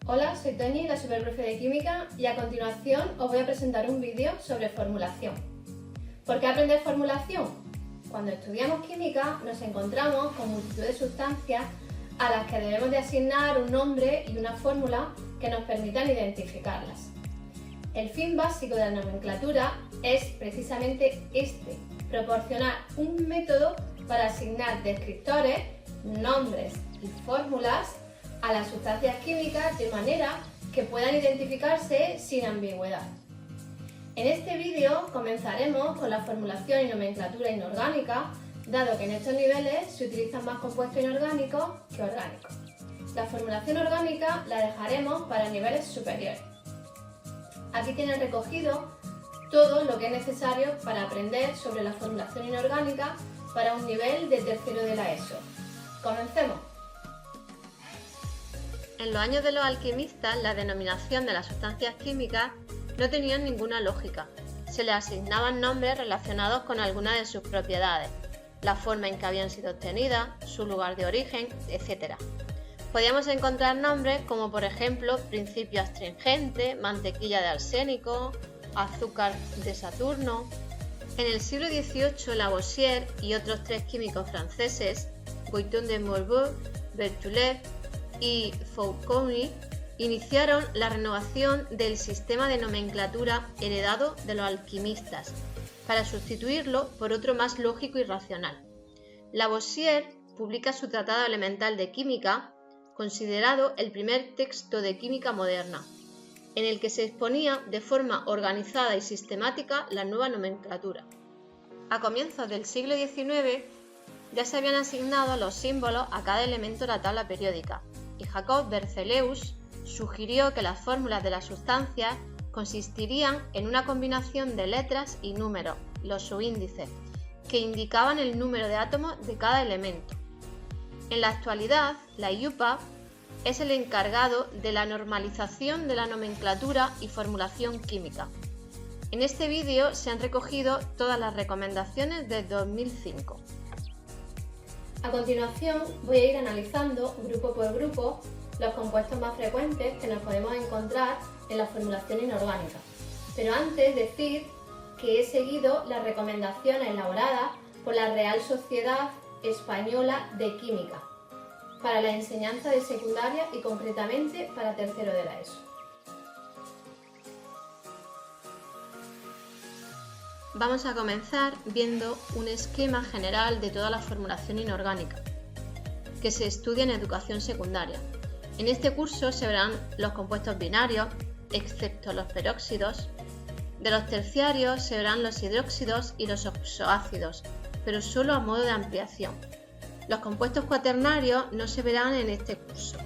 Hola, soy Toñi, la superprofe de Química, y a continuación os voy a presentar un vídeo sobre formulación. ¿Por qué aprender formulación? Cuando estudiamos química nos encontramos con multitud de sustancias a las que debemos de asignar un nombre y una fórmula que nos permitan identificarlas. El fin básico de la nomenclatura es precisamente este: proporcionar un método para asignar descriptores, nombres y fórmulas a las sustancias químicas de manera que puedan identificarse sin ambigüedad. En este vídeo comenzaremos con la formulación y nomenclatura inorgánica, dado que en estos niveles se utilizan más compuestos inorgánicos que orgánicos. La formulación orgánica la dejaremos para niveles superiores. Aquí tienen recogido todo lo que es necesario para aprender sobre la formulación inorgánica para un nivel de tercero de la ESO. ¡Comencemos! En los años de los alquimistas, la denominación de las sustancias químicas no tenía ninguna lógica. Se les asignaban nombres relacionados con alguna de sus propiedades, la forma en que habían sido obtenidas, su lugar de origen, etc. Podíamos encontrar nombres como, por ejemplo, principio astringente, mantequilla de arsénico, azúcar de Saturno. En el siglo XVIII, Lavoisier y otros tres químicos franceses, Guiton de Morveau, Berthollet y Fauconnier, iniciaron la renovación del sistema de nomenclatura heredado de los alquimistas para sustituirlo por otro más lógico y racional. Lavoisier publica su Tratado Elemental de Química, considerado el primer texto de química moderna, en el que se exponía de forma organizada y sistemática la nueva nomenclatura. A comienzos del siglo XIX ya se habían asignado los símbolos a cada elemento de la tabla periódica, y Jacob Berzelius sugirió que las fórmulas de las sustancias consistirían en una combinación de letras y números, los subíndices, que indicaban el número de átomos de cada elemento. En la actualidad, la IUPAC es el encargado de la normalización de la nomenclatura y formulación química. En este vídeo se han recogido todas las recomendaciones de 2005. A continuación voy a ir analizando grupo por grupo los compuestos más frecuentes que nos podemos encontrar en la formulación inorgánica. Pero antes decir que he seguido las recomendaciones elaboradas por la Real Sociedad Española de Química para la enseñanza de secundaria y concretamente para tercero de la ESO. Vamos a comenzar viendo un esquema general de toda la formulación inorgánica que se estudia en educación secundaria. En este curso se verán los compuestos binarios, excepto los peróxidos. De los terciarios se verán los hidróxidos y los oxoácidos, pero solo a modo de ampliación. Los compuestos cuaternarios no se verán en este curso.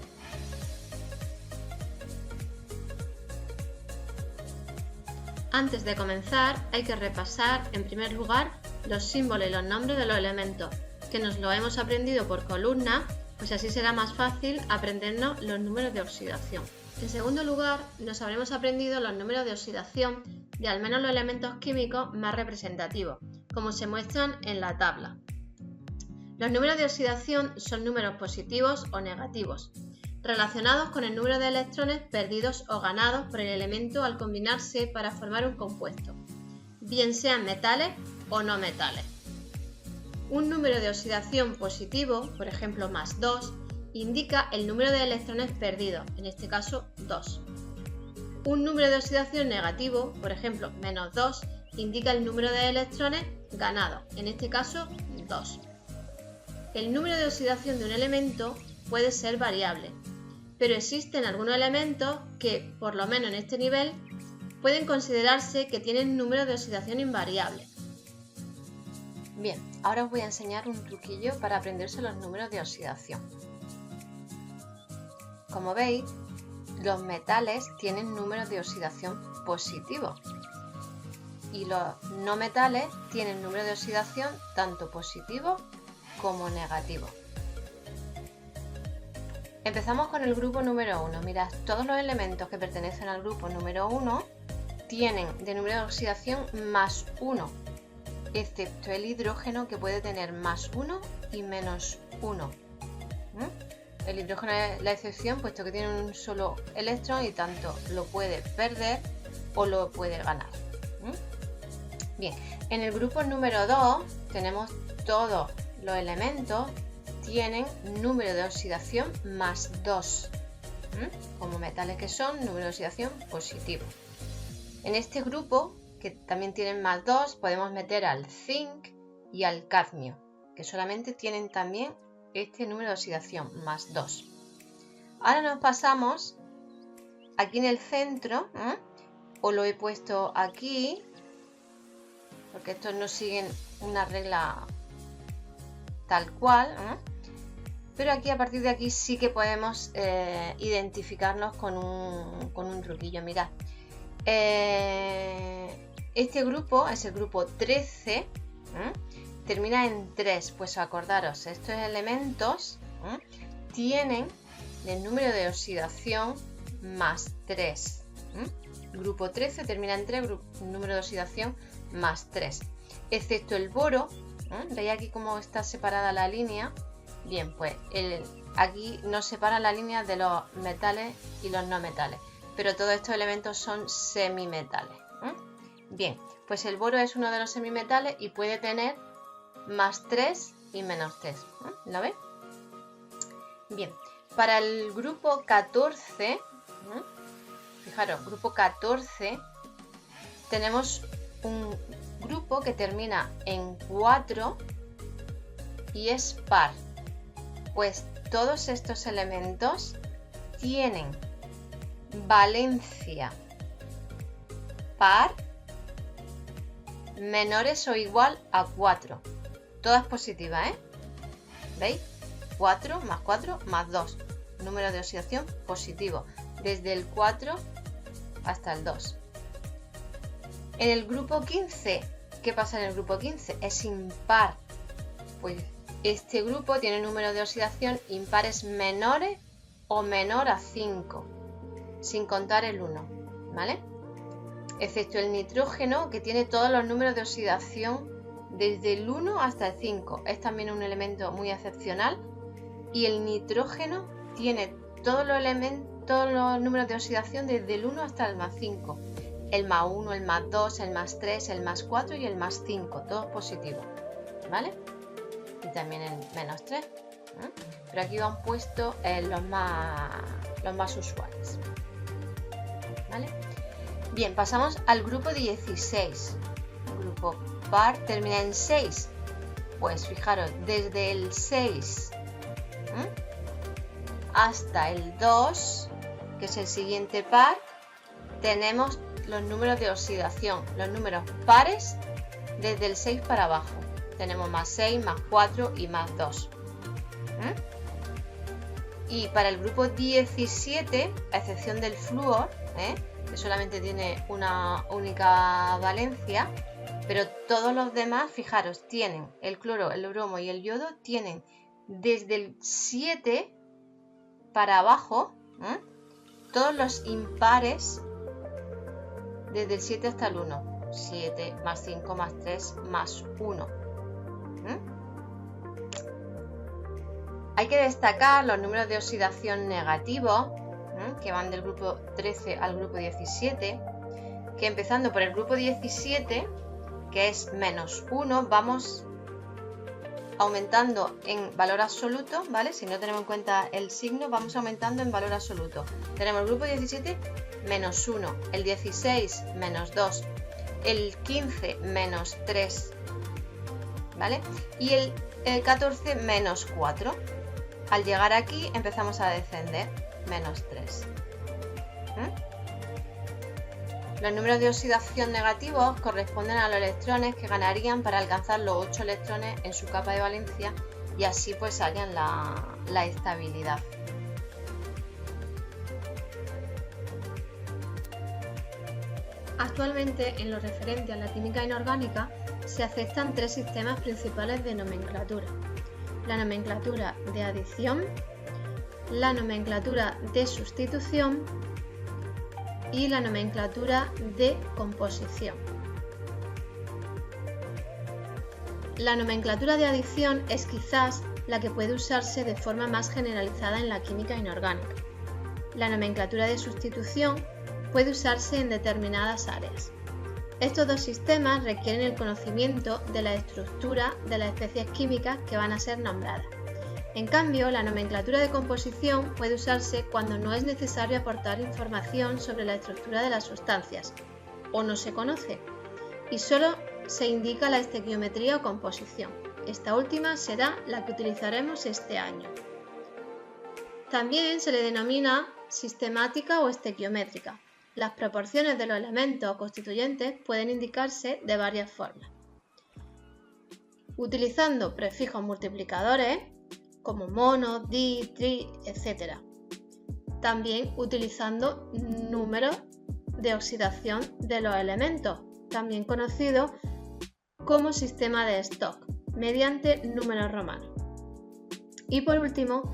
Antes de comenzar, hay que repasar, en primer lugar, los símbolos y los nombres de los elementos, que nos lo hemos aprendido por columna, pues así será más fácil aprendernos los números de oxidación. En segundo lugar, nos habremos aprendido los números de oxidación de al menos los elementos químicos más representativos, como se muestran en la tabla. Los números de oxidación son números positivos o negativos, relacionados con el número de electrones perdidos o ganados por el elemento al combinarse para formar un compuesto, bien sean metales o no metales. Un número de oxidación positivo, por ejemplo más 2, indica el número de electrones perdidos, en este caso 2. Un número de oxidación negativo, por ejemplo menos 2, indica el número de electrones ganados, en este caso 2. El número de oxidación de un elemento puede ser variable, pero existen algunos elementos que, por lo menos en este nivel, pueden considerarse que tienen número de oxidación invariable. Bien, ahora os voy a enseñar un truquillo para aprenderse los números de oxidación. Como veis, los metales tienen números de oxidación positivos y los no metales tienen número de oxidación tanto positivo como negativo. Empezamos con el grupo número 1. Mirad, todos los elementos que pertenecen al grupo número 1 tienen de número de oxidación más 1, excepto el hidrógeno, que puede tener más 1 y menos 1. el hidrógeno es la excepción, puesto que tiene un solo electrón y tanto lo puede perder o lo puede ganar. Bien, en el grupo número 2 tenemos todos los elementos tienen número de oxidación más 2. Como metales que son, número de oxidación positivo. En este grupo, que también tienen más 2, podemos meter al zinc y al cadmio, que solamente tienen también este número de oxidación, más 2. Ahora nos pasamos aquí en el centro, os lo he puesto aquí, porque estos no siguen una regla tal cual, pero aquí a partir de aquí sí que podemos identificarnos con un truquillo. Mirad, este grupo es el grupo 13, termina en 3, pues acordaros, estos elementos tienen el número de oxidación más 3. Grupo 13 termina en 3, número de oxidación más 3, excepto el boro. ¿Veis aquí cómo está separada la línea? Bien, pues aquí nos separa la línea de los metales y los no metales, pero todos estos elementos son semimetales. Bien, pues el boro es uno de los semimetales y puede tener más 3 y menos 3. ¿Lo veis? Bien, para el grupo 14, fijaros, grupo 14, tenemos un grupo que termina en 4 y es par. Pues todos estos elementos tienen valencia par menores o igual a 4. Todas positivas, ¿Veis? 4 más 2. Número de oxidación positivo. Desde el 4 hasta el 2. En el grupo 15, ¿qué pasa en el grupo 15? Es impar. Pues este grupo tiene número de oxidación impares menores o menor a 5, sin contar el 1, ¿vale? Excepto el nitrógeno, que tiene todos los números de oxidación desde el 1 hasta el 5. Es también un elemento muy excepcional. Y el nitrógeno tiene todos los números de oxidación desde el 1 hasta el más 5. El más 1, el más 2, el más 3, el más 4 y el más 5. Todos positivos, ¿vale? Y también el menos 3. Pero aquí han puesto los más usuales, ¿vale? Bien, pasamos al grupo 16. El grupo par termina en 6. Pues fijaros, desde el 6 hasta el 2, que es el siguiente par, tenemos los números de oxidación, los números pares desde el 6 para abajo. Tenemos más 6, más 4 y más 2. Y para el grupo 17, a excepción del flúor, que solamente tiene una única valencia, pero todos los demás, fijaros, tienen el cloro, el bromo y el yodo, tienen desde el 7 para abajo, todos los impares desde el 7 hasta el 1. 7 más 5 más 3 más 1. Hay que destacar los números de oxidación negativos, que van del grupo 13 al grupo 17, que empezando por el grupo 17, que es menos 1, vamos aumentando en valor absoluto, ¿vale? Si no tenemos en cuenta el signo, vamos aumentando en valor absoluto. Tenemos el grupo 17 menos 1, el 16 menos 2, el 15 menos 3, ¿vale? Y el 14 menos 4. Al llegar aquí empezamos a descender, menos 3. Los números de oxidación negativos corresponden a los electrones que ganarían para alcanzar los 8 electrones en su capa de valencia y así pues hallan la estabilidad. Actualmente, en lo referente a la química inorgánica, se aceptan 3 sistemas principales de nomenclatura: la nomenclatura de adición, la nomenclatura de sustitución y la nomenclatura de composición. La nomenclatura de adición es quizás la que puede usarse de forma más generalizada en la química inorgánica. La nomenclatura de sustitución puede usarse en determinadas áreas. Estos dos sistemas requieren el conocimiento de la estructura de las especies químicas que van a ser nombradas. En cambio, la nomenclatura de composición puede usarse cuando no es necesario aportar información sobre la estructura de las sustancias, o no se conoce, y solo se indica la estequiometría o composición. Esta última será la que utilizaremos este año. También se le denomina sistemática o estequiométrica. Las proporciones de los elementos constituyentes pueden indicarse de varias formas. Utilizando prefijos multiplicadores como mono, di, tri, etc. También utilizando números de oxidación de los elementos, también conocido como sistema de Stokes, mediante números romanos. Y por último,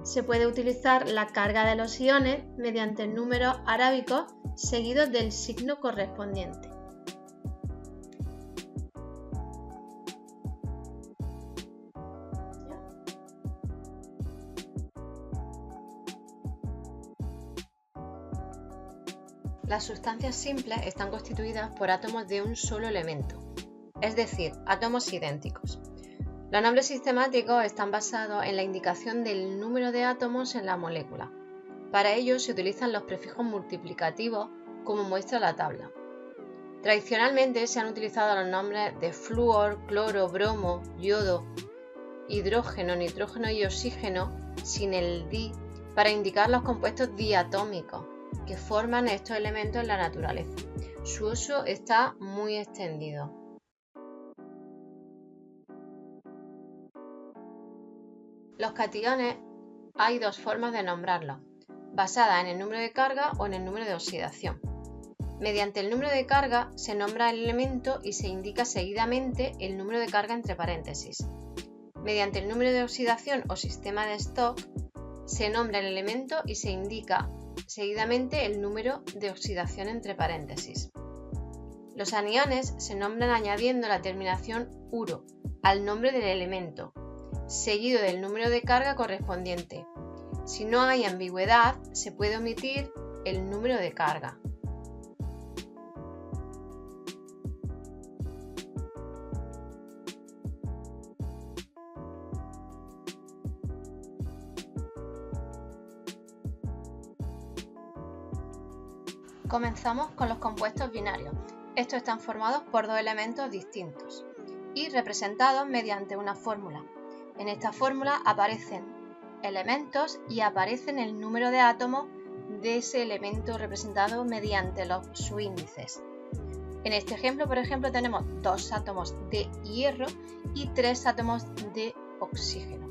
se puede utilizar la carga de los iones mediante números arábicos seguidos del signo correspondiente. Las sustancias simples están constituidas por átomos de un solo elemento, es decir, átomos idénticos. Los nombres sistemáticos están basados en la indicación del número de átomos en la molécula. Para ello se utilizan los prefijos multiplicativos, como muestra la tabla. Tradicionalmente se han utilizado los nombres de flúor, cloro, bromo, yodo, hidrógeno, nitrógeno y oxígeno sin el di para indicar los compuestos diatómicos que forman estos elementos en la naturaleza. Su uso está muy extendido. Los cationes hay dos formas de nombrarlos, basadas en el número de carga o en el número de oxidación. Mediante el número de carga se nombra el elemento y se indica seguidamente el número de carga entre paréntesis. Mediante el número de oxidación o sistema de Stokes se nombra el elemento y se indica seguidamente el número de oxidación entre paréntesis. Los aniones se nombran añadiendo la terminación uro al nombre del elemento, seguido del número de carga correspondiente. Si no hay ambigüedad, se puede omitir el número de carga. Comenzamos con los compuestos binarios. Estos están formados por dos elementos distintos y representados mediante una fórmula. En esta fórmula aparecen elementos y aparecen el número de átomos de ese elemento representado mediante los subíndices. En este ejemplo, por ejemplo, tenemos 2 átomos de hierro y 3 átomos de oxígeno.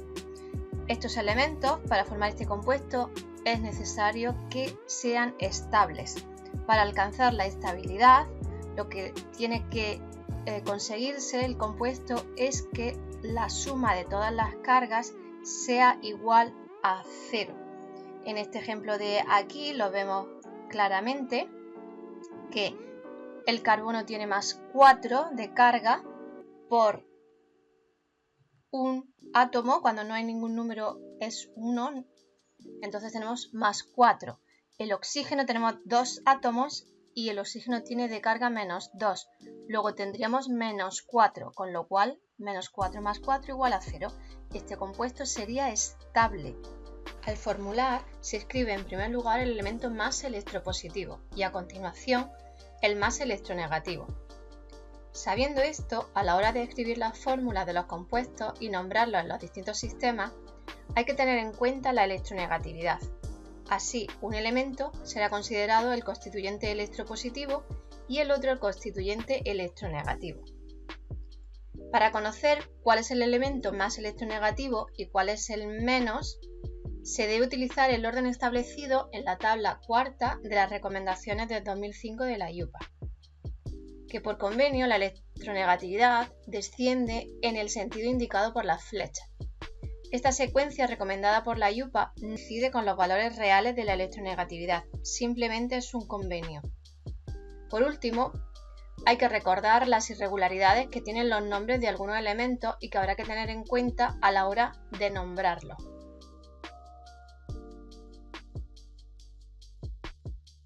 Estos elementos, para formar este compuesto, es necesario que sean estables. Para alcanzar la estabilidad, lo que tiene que conseguirse el compuesto es que la suma de todas las cargas sea igual a 0. En este ejemplo de aquí lo vemos claramente que el carbono tiene más 4 de carga por un átomo, cuando no hay ningún número es 1, entonces tenemos más 4. El oxígeno tenemos 2 átomos y el oxígeno tiene de carga menos 2. Luego tendríamos menos 4, con lo cual menos 4 más 4 igual a 0. Este compuesto sería estable. Al formular se escribe en primer lugar el elemento más electropositivo y a continuación el más electronegativo. Sabiendo esto, a la hora de escribir las fórmulas de los compuestos y nombrarlos en los distintos sistemas, hay que tener en cuenta la electronegatividad. Así, un elemento será considerado el constituyente electropositivo y el otro el constituyente electronegativo. Para conocer cuál es el elemento más electronegativo y cuál es el menos, se debe utilizar el orden establecido en la tabla cuarta de las recomendaciones del 2005 de la IUPAC, que por convenio la electronegatividad desciende en el sentido indicado por las flechas. Esta secuencia recomendada por la IUPAC no coincide con los valores reales de la electronegatividad, simplemente es un convenio. Por último, hay que recordar las irregularidades que tienen los nombres de algunos elementos y que habrá que tener en cuenta a la hora de nombrarlos.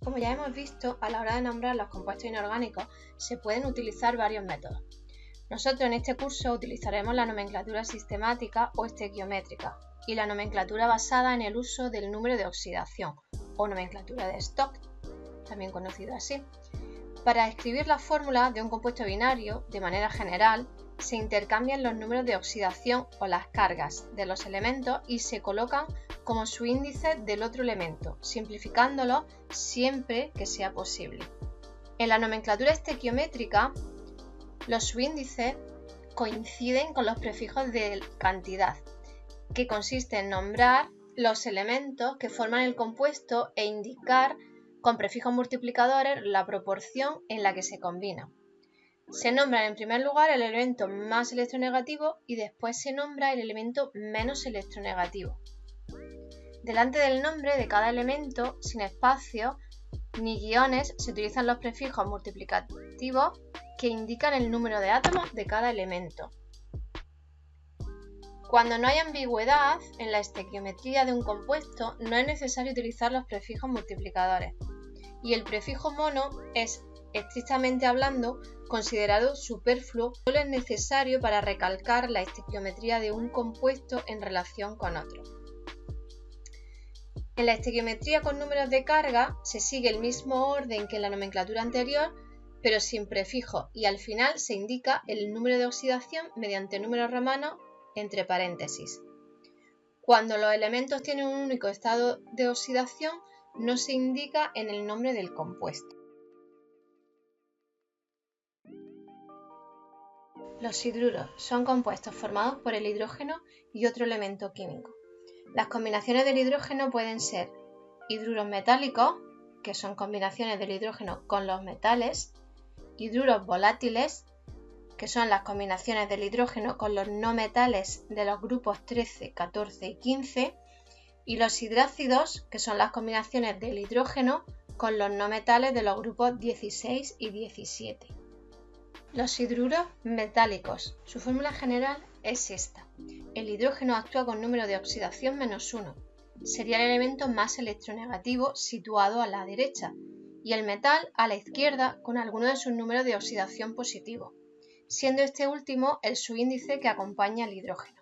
Como ya hemos visto, a la hora de nombrar los compuestos inorgánicos se pueden utilizar varios métodos. Nosotros en este curso utilizaremos la nomenclatura sistemática o estequiométrica y la nomenclatura basada en el uso del número de oxidación o nomenclatura de Stock, también conocido así. Para escribir la fórmula de un compuesto binario, de manera general, se intercambian los números de oxidación o las cargas de los elementos y se colocan como subíndices del otro elemento, simplificándolo siempre que sea posible. En la nomenclatura estequiométrica, los subíndices coinciden con los prefijos de cantidad, que consiste en nombrar los elementos que forman el compuesto e indicar con prefijos multiplicadores la proporción en la que se combinan. Se nombra en primer lugar el elemento más electronegativo y después se nombra el elemento menos electronegativo. Delante del nombre de cada elemento, sin espacio ni guiones, se utilizan los prefijos multiplicativos que indican el número de átomos de cada elemento. Cuando no hay ambigüedad en la estequiometría de un compuesto, no es necesario utilizar los prefijos multiplicadores, y el prefijo mono es, estrictamente hablando, considerado superfluo, solo es necesario para recalcar la estequiometría de un compuesto en relación con otro. En la estequiometría con números de carga se sigue el mismo orden que en la nomenclatura anterior, pero sin prefijo, y al final se indica el número de oxidación mediante números romanos entre paréntesis. Cuando los elementos tienen un único estado de oxidación, no se indica en el nombre del compuesto. Los hidruros son compuestos formados por el hidrógeno y otro elemento químico. Las combinaciones del hidrógeno pueden ser hidruros metálicos, que son combinaciones del hidrógeno con los metales, hidruros volátiles, que son las combinaciones del hidrógeno con los no metales de los grupos 13, 14 y 15, y los hidrácidos, que son las combinaciones del hidrógeno con los no metales de los grupos 16 y 17. Los hidruros metálicos. Su fórmula general es esta. El hidrógeno actúa con número de oxidación -1. Sería el elemento más electronegativo situado a la derecha y el metal a la izquierda con alguno de sus números de oxidación positivo, siendo este último el subíndice que acompaña al hidrógeno.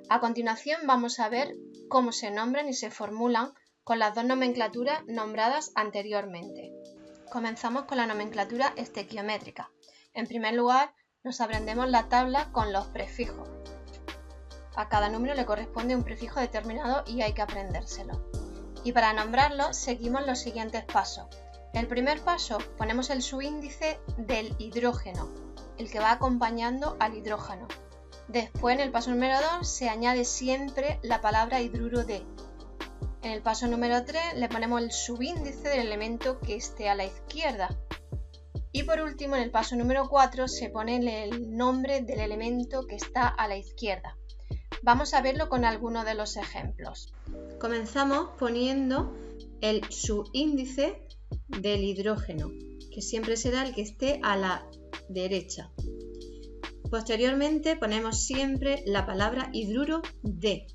A continuación vamos a ver cómo se nombran y se formulan con las dos nomenclaturas nombradas anteriormente. Comenzamos con la nomenclatura estequiométrica. En primer lugar, nos aprendemos la tabla con los prefijos. A cada número le corresponde un prefijo determinado y hay que aprendérselo. Y para nombrarlo seguimos los siguientes pasos. El primer paso, ponemos el subíndice del hidrógeno, el que va acompañando al hidrógeno. Después, en el paso número 2, se añade siempre la palabra hidruro de. En el paso número 3, le ponemos el subíndice del elemento que esté a la izquierda. Y por último, en el paso número 4, se pone el nombre del elemento que está a la izquierda. Vamos a verlo con algunos de los ejemplos. Comenzamos poniendo el subíndice del hidrógeno, que siempre será el que esté a la derecha. Posteriormente ponemos siempre la palabra hidruro de.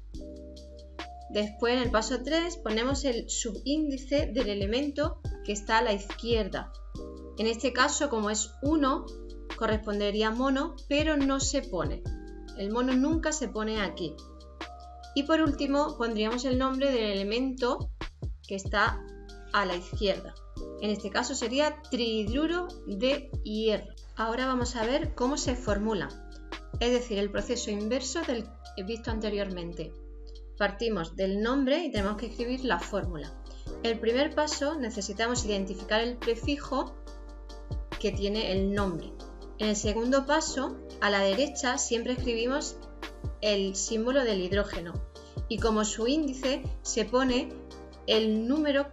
Después, en el paso 3, ponemos el subíndice del elemento que está a la izquierda. En este caso, como es 1, correspondería a mono, pero no se pone. El mono nunca se pone aquí. Y por último, pondríamos el nombre del elemento que está a la izquierda. En este caso sería trihidruro de hierro. Ahora vamos a ver cómo se formulan, es decir, el proceso inverso del visto anteriormente. Partimos del nombre y tenemos que escribir la fórmula. El primer paso, necesitamos identificar el prefijo que tiene el nombre. En el segundo paso, a la derecha siempre escribimos el símbolo del hidrógeno y como su índice se pone el número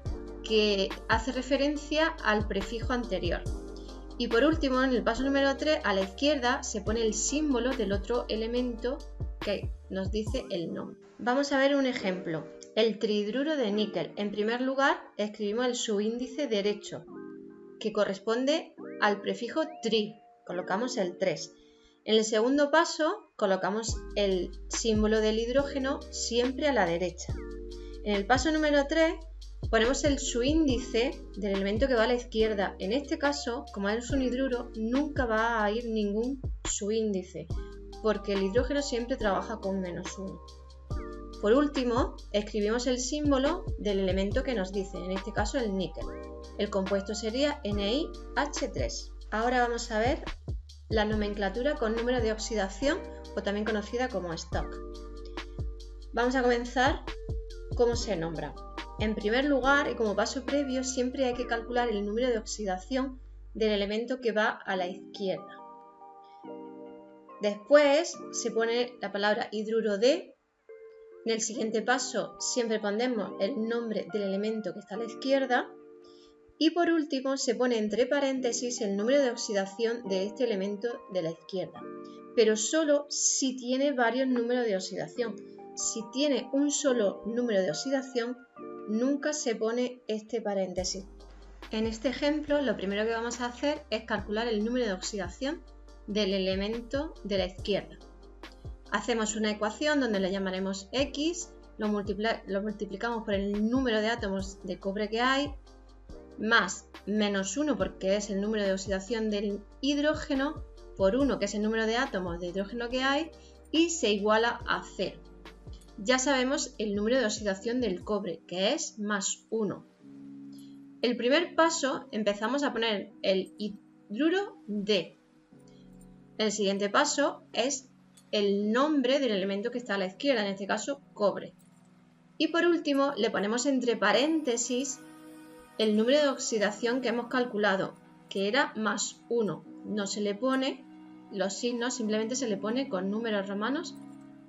que hace referencia al prefijo anterior. Y por último, en el paso número 3, a la izquierda se pone el símbolo del otro elemento que nos dice el nombre. Vamos a ver un ejemplo. El trihidruro de níquel. En primer lugar, escribimos el subíndice derecho, que corresponde al prefijo tri, colocamos el 3. En el segundo paso colocamos el símbolo del hidrógeno siempre a la derecha. En el paso número 3 ponemos el subíndice del elemento que va a la izquierda. En este caso, como es un hidruro, nunca va a ir ningún subíndice, porque el hidrógeno siempre trabaja con -1. Por último, escribimos el símbolo del elemento que nos dice, en este caso el níquel. El compuesto sería NiH3. Ahora vamos a ver la nomenclatura con número de oxidación, o también conocida como stock. Vamos a comenzar cómo se nombra. En primer lugar, y como paso previo, siempre hay que calcular el número de oxidación del elemento que va a la izquierda. Después se pone la palabra hidruro de. En el siguiente paso siempre ponemos el nombre del elemento que está a la izquierda. Y por último se pone entre paréntesis el número de oxidación de este elemento de la izquierda, pero solo si tiene varios números de oxidación. Si tiene un solo número de oxidación, nunca se pone este paréntesis. En este ejemplo, lo primero que vamos a hacer es calcular el número de oxidación del elemento de la izquierda. Hacemos una ecuación donde le llamaremos X, lo multiplicamos por el número de átomos de cobre que hay, más -1 porque es el número de oxidación del hidrógeno, por 1 que es el número de átomos de hidrógeno que hay, y se iguala a 0. Ya sabemos el número de oxidación del cobre, que es +1. El primer paso empezamos a poner el hidruro de. El siguiente paso es el nombre del elemento que está a la izquierda, en este caso cobre. Y por último le ponemos entre paréntesis el número de oxidación que hemos calculado, que era +1. No se le pone los signos, simplemente se le pone con números romanos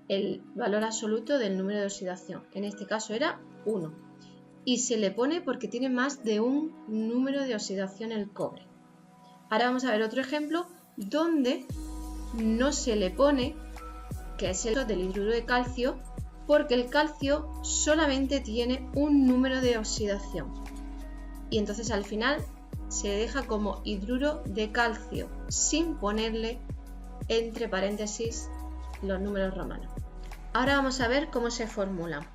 el valor absoluto del número de oxidación. En este caso era 1. Y se le pone porque tiene más de un número de oxidación el cobre. Ahora vamos a ver otro ejemplo donde no se le pone, que es el del hidruro de calcio, porque el calcio solamente tiene un número de oxidación. Y entonces al final se deja como hidruro de calcio, sin ponerle entre paréntesis los números romanos. Ahora vamos a ver cómo se formulan.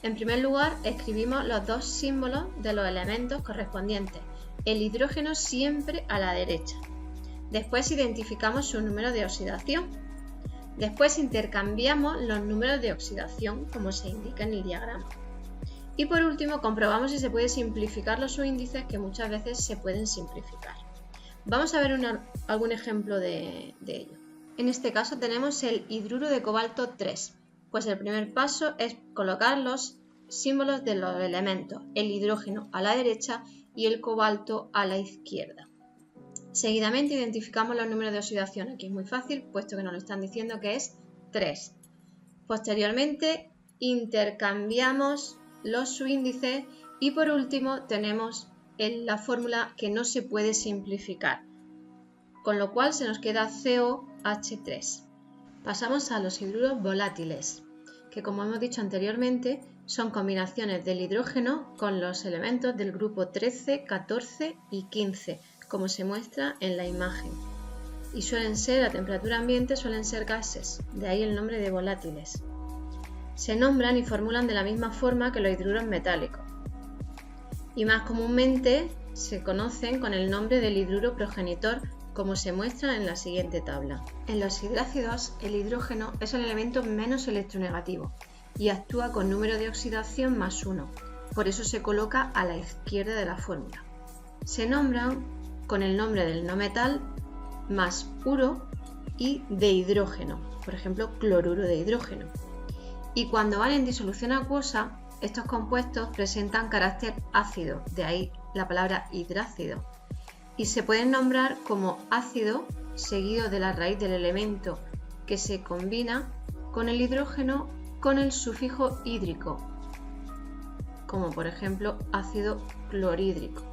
En primer lugar, escribimos los dos símbolos de los elementos correspondientes, el hidrógeno siempre a la derecha. Después identificamos su número de oxidación. Después intercambiamos los números de oxidación, como se indica en el diagrama. Y por último, comprobamos si se puede simplificar los subíndices, que muchas veces se pueden simplificar. Vamos a ver algún ejemplo de ello. En este caso tenemos el hidruro de cobalto 3, pues el primer paso es colocar los símbolos de los elementos, el hidrógeno a la derecha y el cobalto a la izquierda. Seguidamente identificamos los números de oxidación, aquí es muy fácil, puesto que nos lo están diciendo que es 3. Posteriormente intercambiamos los subíndices y por último tenemos la fórmula que no se puede simplificar, con lo cual se nos queda COH3. Pasamos a los hidruros volátiles, que como hemos dicho anteriormente son combinaciones del hidrógeno con los elementos del grupo 13, 14 y 15, como se muestra en la imagen. Y suelen ser, a temperatura ambiente, suelen ser gases, de ahí el nombre de volátiles. Se nombran y formulan de la misma forma que los hidruros metálicos. Y más comúnmente se conocen con el nombre del hidruro progenitor, como se muestra en la siguiente tabla. En los hidrácidos, el hidrógeno es el elemento menos electronegativo y actúa con número de oxidación +1, por eso se coloca a la izquierda de la fórmula. Se nombran con el nombre del no metal más uro y de hidrógeno, por ejemplo cloruro de hidrógeno. Y cuando van en disolución acuosa, estos compuestos presentan carácter ácido, de ahí la palabra hidrácido, y se pueden nombrar como ácido seguido de la raíz del elemento que se combina con el hidrógeno con el sufijo hídrico, como por ejemplo ácido clorhídrico,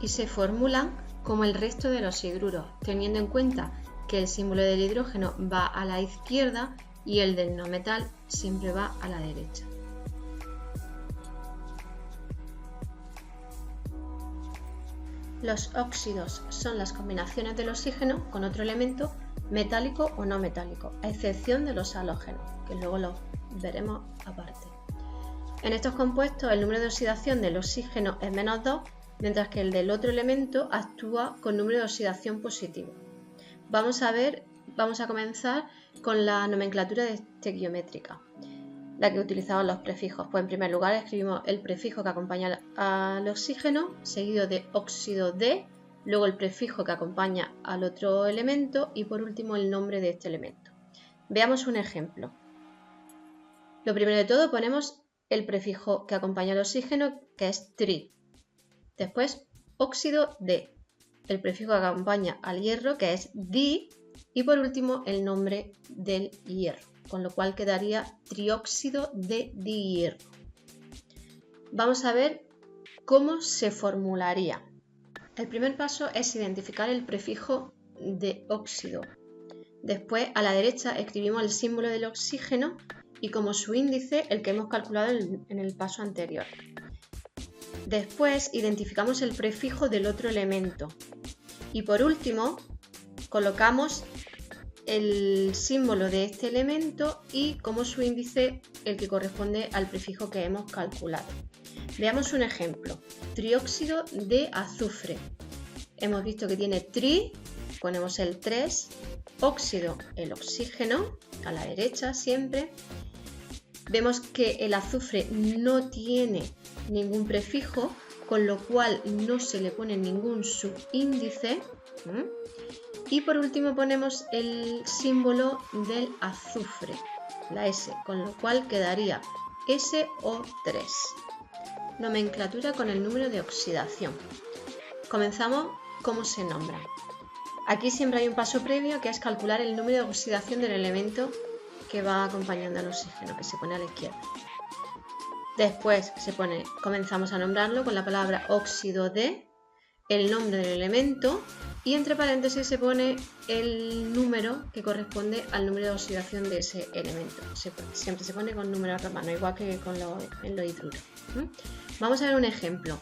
y se formulan como el resto de los hidruros, teniendo en cuenta que el símbolo del hidrógeno va a la izquierda y el del no metal siempre va a la derecha. Los óxidos son las combinaciones del oxígeno con otro elemento metálico o no metálico, a excepción de los halógenos, que luego los veremos aparte. En estos compuestos el número de oxidación del oxígeno es -2, mientras que el del otro elemento actúa con número de oxidación positivo. Vamos a comenzar con la nomenclatura estequiométrica, la que utilizaban los prefijos. Pues en primer lugar escribimos el prefijo que acompaña al oxígeno, seguido de óxido de, luego el prefijo que acompaña al otro elemento y por último el nombre de este elemento. Veamos un ejemplo. Lo primero de todo ponemos el prefijo que acompaña al oxígeno, que es tri. Después óxido de, el prefijo que acompaña al hierro, que es di, y por último el nombre del hierro, con lo cual quedaría trióxido de dihierro. Vamos a ver cómo se formularía. El primer paso es identificar el prefijo de óxido. Después a la derecha escribimos el símbolo del oxígeno y como su índice el que hemos calculado en el paso anterior. Después identificamos el prefijo del otro elemento y por último colocamos el símbolo de este elemento y como su índice el que corresponde al prefijo que hemos calculado. Veamos un ejemplo. Trióxido de azufre. Hemos visto que tiene tri, ponemos el 3, óxido, el oxígeno, a la derecha siempre. Vemos que el azufre no tiene ningún prefijo, con lo cual no se le pone ningún subíndice. Y por último ponemos el símbolo del azufre, la S, con lo cual quedaría SO3. Nomenclatura con el número de oxidación. Comenzamos cómo se nombran. Aquí siempre hay un paso previo que es calcular el número de oxidación del elemento que va acompañando al oxígeno, que se pone a la izquierda. Después comenzamos a nombrarlo con la palabra óxido de, el nombre del elemento y entre paréntesis se pone el número que corresponde al número de oxidación de ese elemento. Siempre se pone con números romanos, igual que en los hidruros. Vamos a ver un ejemplo.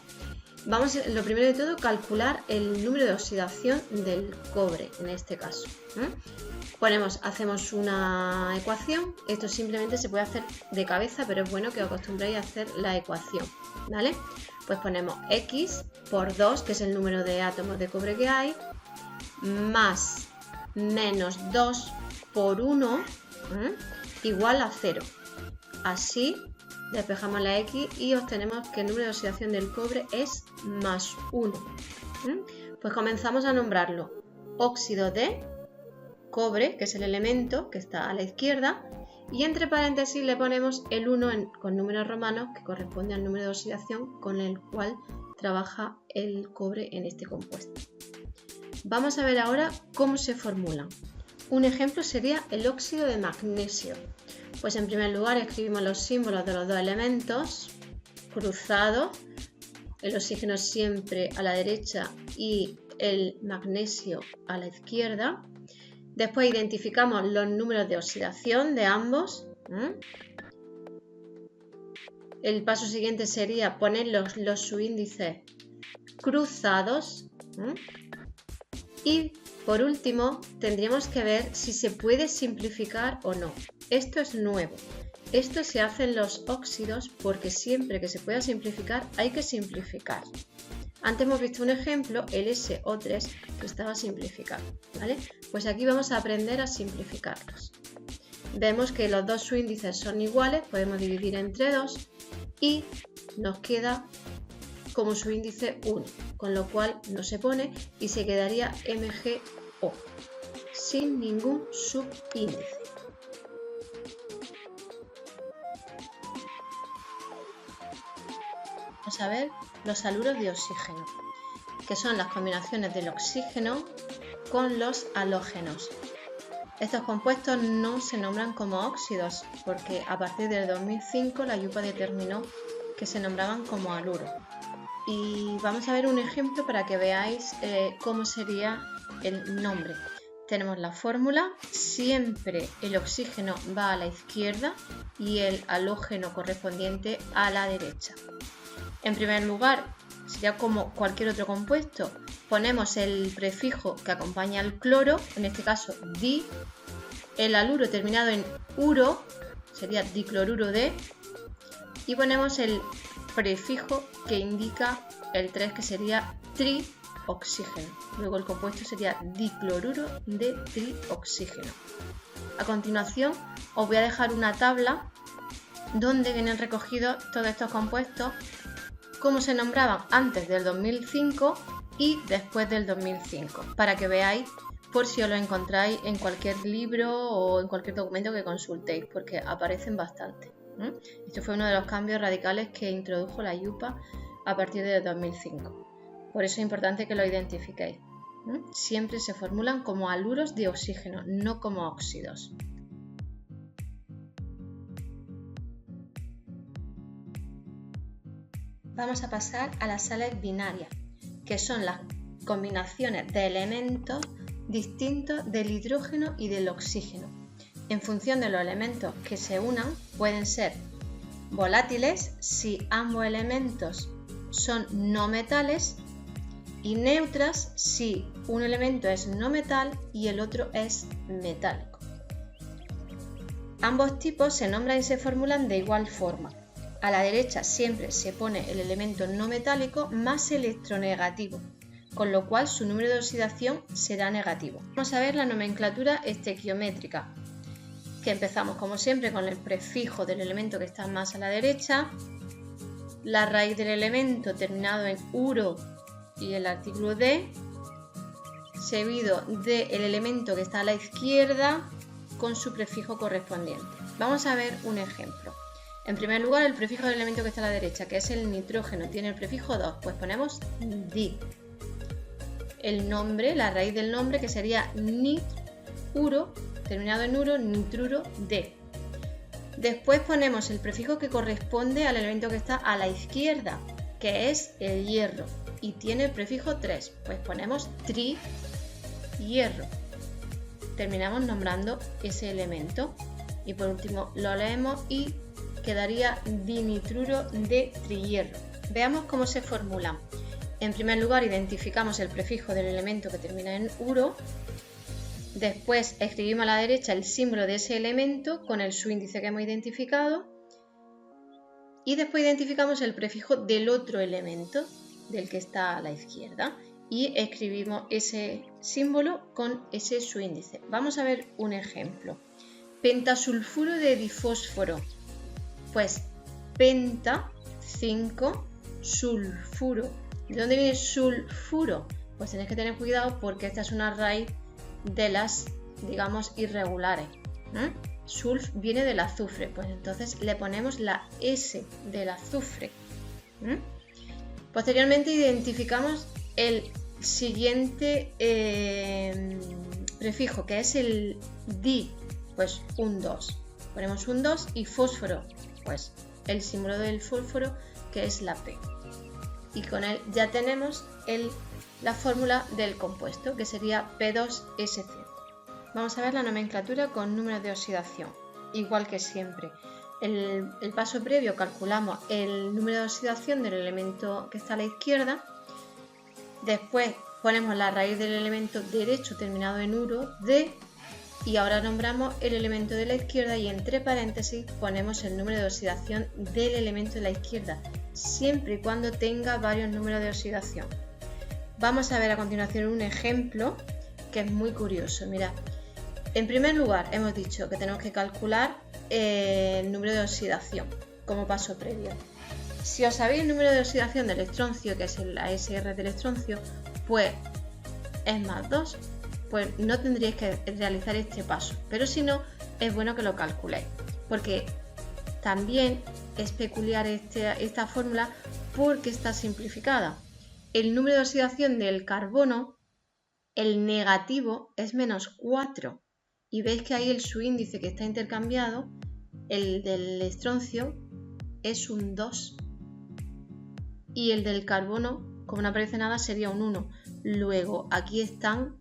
Lo primero de todo, calcular el número de oxidación del cobre, en este caso. Hacemos una ecuación. Esto simplemente se puede hacer de cabeza, pero es bueno que os acostumbréis a hacer la ecuación, ¿vale? Pues ponemos X por 2, que es el número de átomos de cobre que hay, más menos 2 por 1 igual a 0. Así despejamos la X y obtenemos que el número de oxidación del cobre es más 1. Pues comenzamos a nombrarlo. Óxido de cobre, que es el elemento que está a la izquierda, y entre paréntesis le ponemos el 1 con números romanos que corresponde al número de oxidación con el cual trabaja el cobre en este compuesto. Vamos a ver ahora cómo se formulan. Un ejemplo sería el óxido de magnesio. Pues en primer lugar escribimos los símbolos de los dos elementos cruzados, el oxígeno siempre a la derecha y el magnesio a la izquierda. Después identificamos los números de oxidación de ambos. El paso siguiente sería poner los subíndices cruzados. Y por último tendríamos que ver si se puede simplificar o no. Esto es nuevo. Esto se hace en los óxidos porque siempre que se pueda simplificar hay que simplificar. Antes hemos visto un ejemplo, el SO3, que estaba simplificado, ¿vale? Pues aquí vamos a aprender a simplificarlos. Vemos que los dos subíndices son iguales, podemos dividir entre 2 y nos queda como subíndice 1, con lo cual no se pone y se quedaría MgO, sin ningún subíndice. Vamos a ver los haluros de oxígeno, que son las combinaciones del oxígeno con los halógenos. Estos compuestos no se nombran como óxidos porque a partir del 2005 la IUPAC determinó que se nombraban como haluros. Y vamos a ver un ejemplo para que veáis cómo sería el nombre. Tenemos la fórmula, siempre el oxígeno va a la izquierda y el halógeno correspondiente a la derecha. En primer lugar, sería como cualquier otro compuesto, ponemos el prefijo que acompaña al cloro, en este caso di, el haluro terminado en uro, sería dicloruro de, y ponemos el prefijo que indica el 3, que sería trioxígeno. Luego el compuesto sería dicloruro de trioxígeno. A continuación os voy a dejar una tabla donde vienen recogidos todos estos compuestos, cómo se nombraban antes del 2005 y después del 2005, para que veáis por si os lo encontráis en cualquier libro o en cualquier documento que consultéis, porque aparecen bastante. Esto fue uno de los cambios radicales que introdujo la IUPAC a partir de 2005. Por eso es importante que lo identifiquéis. Siempre se formulan como haluros de oxígeno, no como óxidos. Vamos a pasar a las sales binarias, que son las combinaciones de elementos distintos del hidrógeno y del oxígeno. En función de los elementos que se unan, pueden ser volátiles si ambos elementos son no metales y neutras si un elemento es no metal y el otro es metálico. Ambos tipos se nombran y se formulan de igual forma. A la derecha siempre se pone el elemento no metálico más electronegativo, con lo cual su número de oxidación será negativo. Vamos a ver la nomenclatura estequiométrica, que empezamos como siempre con el prefijo del elemento que está más a la derecha, la raíz del elemento terminado en uro y el artículo de, seguido del elemento que está a la izquierda con su prefijo correspondiente. Vamos a ver un ejemplo. En primer lugar, el prefijo del elemento que está a la derecha, que es el nitrógeno, tiene el prefijo 2, pues ponemos di. El nombre, la raíz del nombre, que sería nit-uro, terminado en uro, nitruro de. Después ponemos el prefijo que corresponde al elemento que está a la izquierda, que es el hierro, y tiene el prefijo 3, pues ponemos tri-hierro. Terminamos nombrando ese elemento. Y por último lo leemos y quedaría dinitruro de trihierro. Veamos cómo se formulan. En primer lugar, identificamos el prefijo del elemento que termina en uro. Después escribimos a la derecha el símbolo de ese elemento con el subíndice que hemos identificado. Y después identificamos el prefijo del otro elemento, del que está a la izquierda. Y escribimos ese símbolo con ese subíndice. Vamos a ver un ejemplo. Pentasulfuro de difósforo. Pues penta, 5, sulfuro. ¿De dónde viene sulfuro? Pues tenéis que tener cuidado porque esta es una raíz de las, digamos, irregulares. Sulf viene del azufre, pues entonces le ponemos la S del azufre. Posteriormente identificamos el siguiente prefijo, que es el di, pues un 2. Ponemos un 2 y fósforo, pues el símbolo del fósforo, que es la P. Y con él ya tenemos la fórmula del compuesto, que sería P2SC. Vamos a ver la nomenclatura con números de oxidación. Igual que siempre, el paso previo calculamos el número de oxidación del elemento que está a la izquierda. Después ponemos la raíz del elemento derecho terminado en uro, de, y ahora nombramos el elemento de la izquierda y entre paréntesis ponemos el número de oxidación del elemento de la izquierda, siempre y cuando tenga varios números de oxidación. Vamos a ver a continuación un ejemplo que es muy curioso. Mirad, en primer lugar hemos dicho que tenemos que calcular el número de oxidación como paso previo. Si os sabéis el número de oxidación del estroncio, que es la SR del estroncio, pues es más 2. Pues no tendríais que realizar este paso, pero si no, es bueno que lo calculéis, porque también es peculiar esta fórmula porque está simplificada. El número de oxidación del carbono, el negativo, es menos 4, y veis que ahí el subíndice que está intercambiado, el del estroncio, es un 2, y el del carbono, como no aparece nada, sería un 1. Luego, aquí están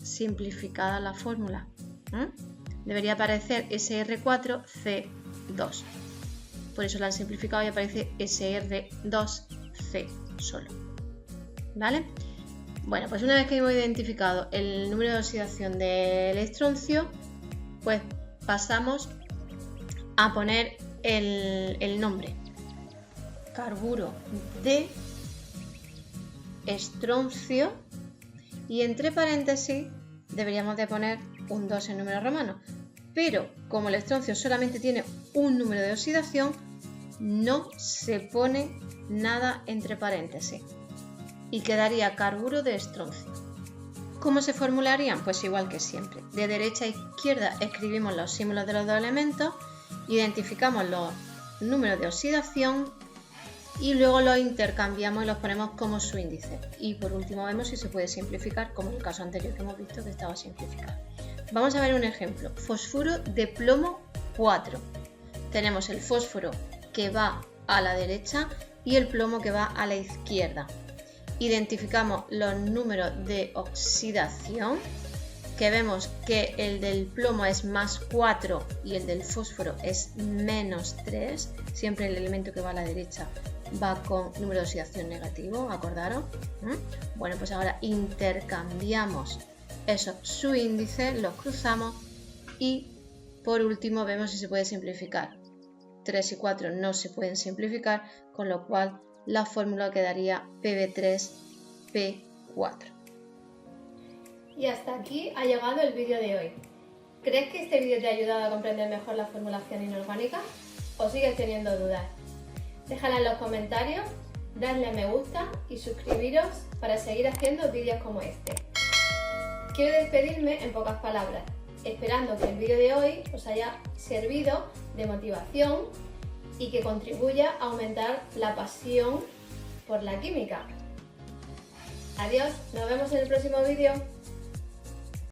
simplificada la fórmula. Debería aparecer SR4C2. Por eso la han simplificado y aparece SR2C solo. ¿Vale? Bueno, pues una vez que hemos identificado el número de oxidación del estroncio, pues pasamos a poner el nombre. Carburo de estroncio, y entre paréntesis deberíamos de poner un 2 en número romano. Pero como el estroncio solamente tiene un número de oxidación, no se pone nada entre paréntesis y quedaría carburo de estroncio. ¿Cómo se formularían? Pues igual que siempre. De derecha a izquierda escribimos los símbolos de los dos elementos, identificamos los números de oxidación y luego los intercambiamos y los ponemos como su índice. Y por último vemos si se puede simplificar, como en el caso anterior que hemos visto que estaba simplificado. Vamos a ver un ejemplo. Fosfuro de plomo 4. Tenemos el fósforo que va a la derecha y el plomo que va a la izquierda. Identificamos los números de oxidación, que vemos que el del plomo es más 4 y el del fósforo es menos 3. Siempre el elemento que va a la derecha va con número de oxidación negativo, acordaros. Bueno, pues ahora intercambiamos esos subíndices, los cruzamos y por último vemos si se puede simplificar. 3 y 4 no se pueden simplificar, con lo cual la fórmula quedaría Pb3P4. Y hasta aquí ha llegado el vídeo de hoy. ¿Crees que este vídeo te ha ayudado a comprender mejor la formulación inorgánica? ¿O sigues teniendo dudas? Déjala en los comentarios, dadle a me gusta y suscribiros para seguir haciendo vídeos como este. Quiero despedirme en pocas palabras, esperando que el vídeo de hoy os haya servido de motivación y que contribuya a aumentar la pasión por la química. Adiós, nos vemos en el próximo vídeo.